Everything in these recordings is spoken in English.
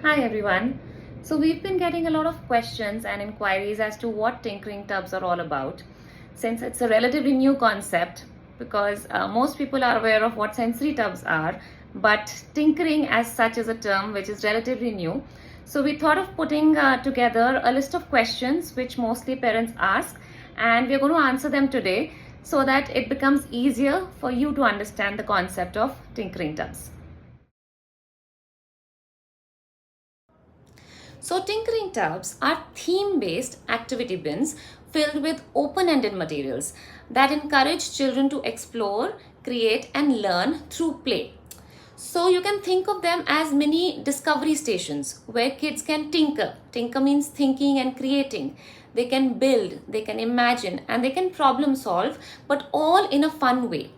Hi everyone. So we've been getting a lot of questions and inquiries as to what tinkering tubs are all about, since it's a relatively new concept because most people are aware of what sensory tubs are, but tinkering as such is a term which is relatively new. So we thought of putting together a list of questions which mostly parents ask, and we're going to answer them today so that it becomes easier for you to understand the concept of tinkering tubs. So, tinkering tubs are theme based activity bins filled with open ended materials that encourage children to explore, create, and learn through play. So, you can think of them as mini discovery stations where kids can tinker. Tinker means thinking and creating. They can build, they can imagine, and they can problem solve, but all in a fun way.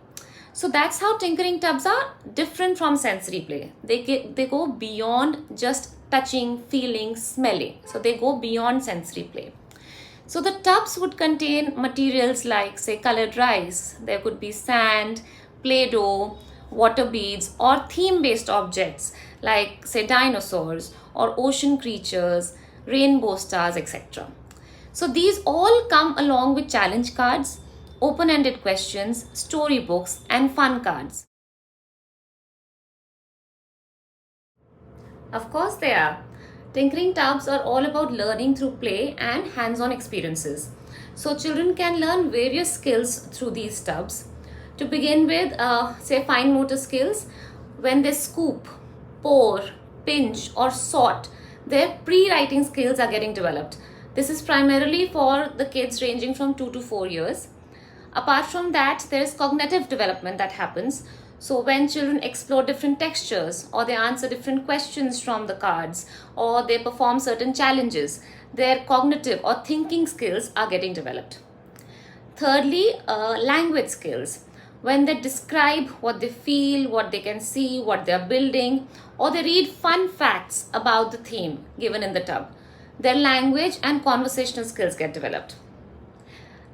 So that's how tinkering tubs are different from sensory play. They go beyond just touching, feeling, smelling. So they go beyond sensory play. So the tubs would contain materials like, say, colored rice. There could be sand, play-doh, water beads, or theme-based objects like, say, dinosaurs or ocean creatures, rainbow stars, etc. So these all come along with challenge cards, open-ended questions, storybooks, and fun cards. Of course they are. Tinkering tubs are all about learning through play and hands-on experiences. So children can learn various skills through these tubs. To begin with, say fine motor skills, when they scoop, pour, pinch or sort, their pre-writing skills are getting developed. This is primarily for the kids ranging from 2 to 4 years. Apart from that, there is cognitive development that happens. So when children explore different textures, or they answer different questions from the cards, or they perform certain challenges, their cognitive or thinking skills are getting developed. Thirdly, language skills. When they describe what they feel, what they can see, what they are building, or they read fun facts about the theme given in the tub, their language and conversational skills get developed.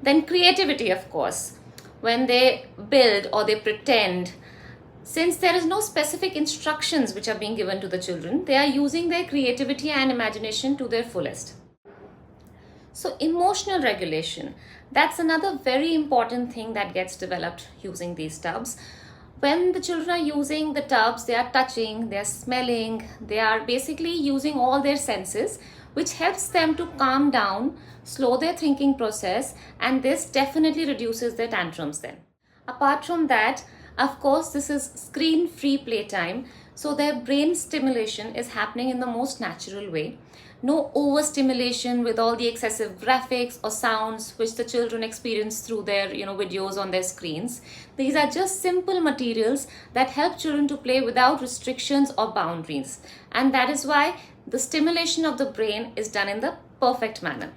Then creativity, of course, when they build or they pretend, since there is no specific instructions which are being given to the children, they are using their creativity and imagination to their fullest. So emotional regulation, that's another very important thing that gets developed using these tubs. When the children are using the tubs, they are touching, they are smelling, they are basically using all their senses, which helps them to calm down, slow their thinking process, and this definitely reduces their tantrums then. Apart from that, of course, this is screen free playtime, so their brain stimulation is happening in the most natural way. No overstimulation with all the excessive graphics or sounds which the children experience through their videos on their screens. These are just simple materials that help children to play without restrictions or boundaries, and that is why the stimulation of the brain is done in the perfect manner.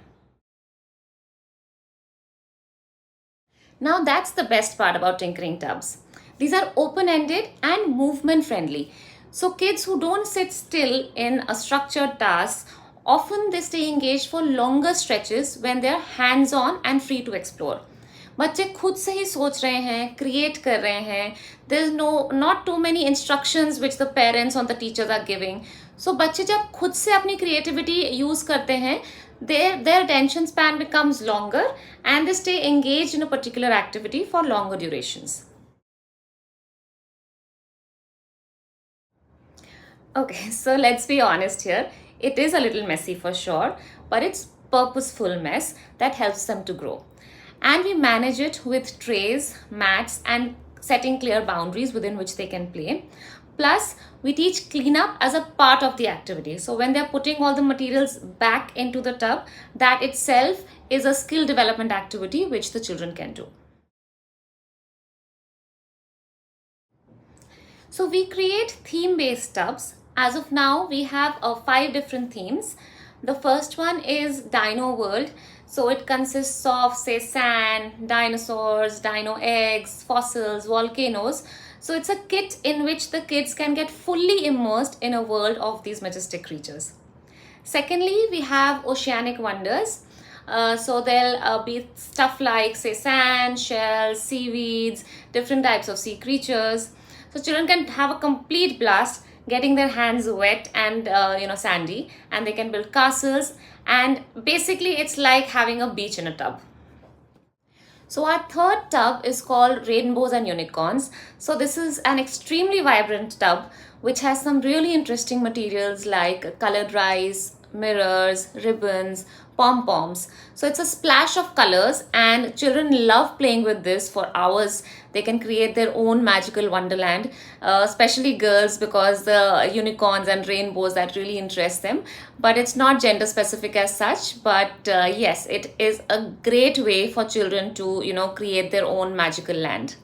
Now that's the best part about tinkering tubs. These are open-ended and movement friendly. So kids who don't sit still in a structured task, often they stay engaged for longer stretches when they are hands-on and free to explore. बच्चे खुद से ही सोच रहे हैं, create कर रहे हैं. There is not too many instructions which the parents or the teachers are giving. So बच्चे जब खुद से अपनी creativity use करते हैं, their attention span becomes longer and they stay engaged in a particular activity for longer durations. Okay, so let's be honest here. It is a little messy for sure, but it's purposeful mess that helps them to grow. And we manage it with trays, mats, and setting clear boundaries within which they can play. Plus, we teach cleanup as a part of the activity. So when they're putting all the materials back into the tub, that itself is a skill development activity which the children can do. So we create theme-based tubs. As of now, we have 5 different themes. The first one is Dino World. So it consists of, say, sand, dinosaurs, dino eggs, fossils, volcanoes. So it's a kit in which the kids can get fully immersed in a world of these majestic creatures. Secondly, we have Oceanic Wonders. So there'll be stuff like, say, sand, shells, seaweeds, different types of sea creatures. So children can have a complete blast getting their hands wet and sandy, and they can build castles, and basically it's like having a beach in a tub. So our third tub is called Rainbows and Unicorns. So this is an extremely vibrant tub which has some really interesting materials like colored rice, mirrors, ribbons, pom-poms. So it's a splash of colors and children love playing with this for hours. They can create their own magical wonderland, especially girls, because the unicorns and rainbows, that really interest them. But it's not gender specific as such, but yes, it is a great way for children to create their own magical land.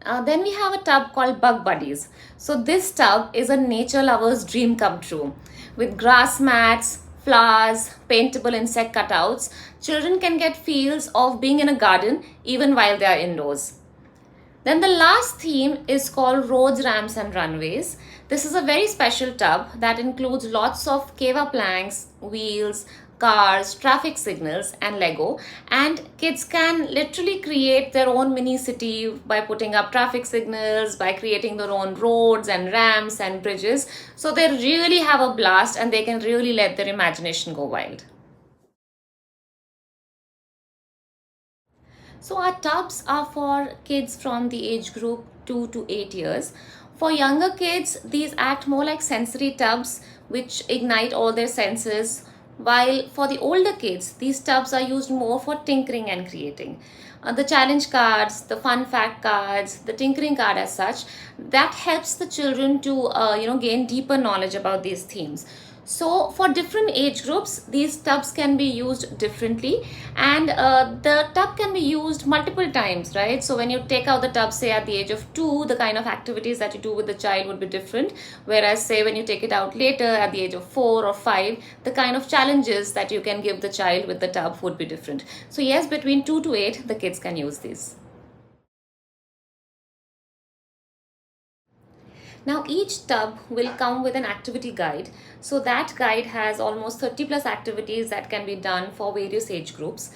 Then we have a tub called Bug Buddies. So this tub is a nature lover's dream come true. With grass mats, flowers, paintable insect cutouts, children can get feels of being in a garden even while they are indoors. Then the last theme is called Roads, Ramps and Runways. This is a very special tub that includes lots of Keva planks, wheels, cars, traffic signals and Lego, and kids can literally create their own mini city by putting up traffic signals, by creating their own roads and ramps and bridges. So they really have a blast and they can really let their imagination go wild. So our tubs are for kids from the age group 2 to 8 years. For younger kids, these act more like sensory tubs which ignite all their senses, while for the older kids, these tubs are used more for tinkering and creating. The challenge cards, the fun fact cards, the tinkering card as such, that helps the children to gain deeper knowledge about these themes. So for different age groups, these tubs can be used differently, and the tub can be used multiple times, right? So when you take out the tub, say at the age of 2, the kind of activities that you do with the child would be different. Whereas say when you take it out later at the age of 4 or 5, the kind of challenges that you can give the child with the tub would be different. So yes, between 2 to 8, the kids can use these. Now each tub will come with an activity guide. So that guide has almost 30 plus activities that can be done for various age groups.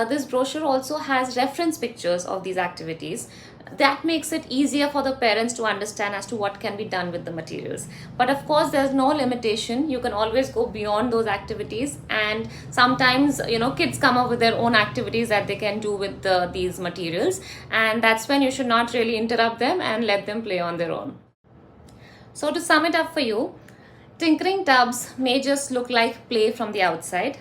This brochure also has reference pictures of these activities. That makes it easier for the parents to understand as to what can be done with the materials. But of course, there's no limitation. You can always go beyond those activities, and sometimes kids come up with their own activities that they can do with these materials, and that's when you should not really interrupt them and let them play on their own. So to sum it up for you, tinkering tubs may just look like play from the outside,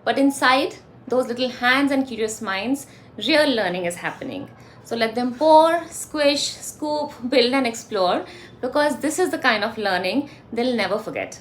but inside those little hands and curious minds, real learning is happening. So let them pour, squish, scoop, build and explore, because this is the kind of learning they'll never forget.